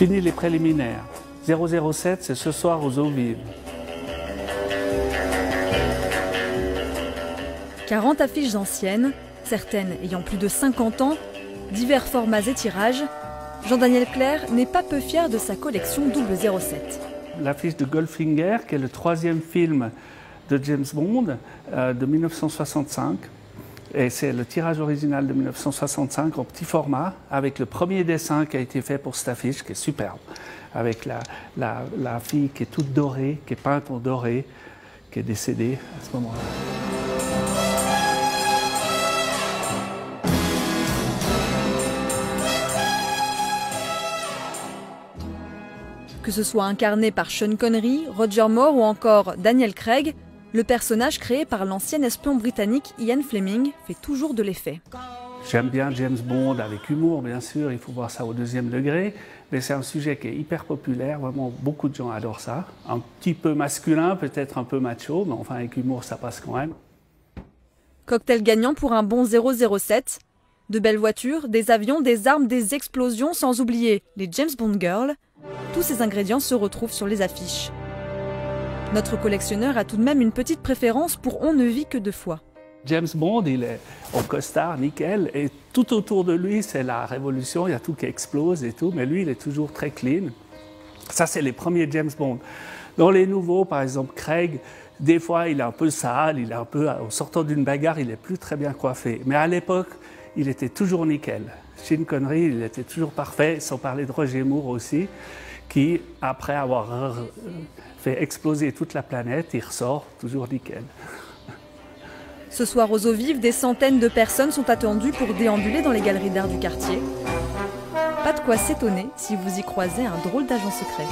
Fini les préliminaires. 007, c'est ce soir aux Eaux Vives. 40 affiches anciennes, certaines ayant plus de 50 ans, divers formats et tirages, Jean-Daniel Clerc n'est pas peu fier de sa collection 007. L'affiche de Goldfinger, qui est le 3e film de James Bond de 1965. Et c'est le tirage original de 1965 en petit format, avec le premier dessin qui a été fait pour cette affiche, qui est superbe, avec la fille qui est toute dorée, qui est peinte en doré, qui est décédée à ce moment-là. Que ce soit incarné par Sean Connery, Roger Moore ou encore Daniel Craig, le personnage créé par l'ancien espion britannique Ian Fleming fait toujours de l'effet. J'aime bien James Bond avec humour, bien sûr, il faut voir ça au 2e degré, mais c'est un sujet qui est hyper populaire, vraiment beaucoup de gens adorent ça. Un petit peu masculin, peut-être un peu macho, mais enfin avec humour ça passe quand même. Cocktail gagnant pour un bon 007. De belles voitures, des avions, des armes, des explosions, sans oublier les James Bond Girls. Tous ces ingrédients se retrouvent sur les affiches. Notre collectionneur a tout de même une petite préférence pour On ne vit que 2 fois. James Bond, il est en costard, nickel, et tout autour de lui, c'est la révolution, il y a tout qui explose et tout, mais lui, il est toujours très clean. Ça, c'est les premiers James Bond. Dans les nouveaux, par exemple, Craig, des fois, il est un peu sale, il est un peu, en sortant d'une bagarre, il n'est plus très bien coiffé. Mais à l'époque, il était toujours nickel. Sean Connery, il était toujours parfait, sans parler de Roger Moore aussi, qui, après avoir fait exploser toute la planète, il ressort toujours nickel. Ce soir aux Eaux Vives, des centaines de personnes sont attendues pour déambuler dans les galeries d'art du quartier. Pas de quoi s'étonner si vous y croisez un drôle d'agent secret.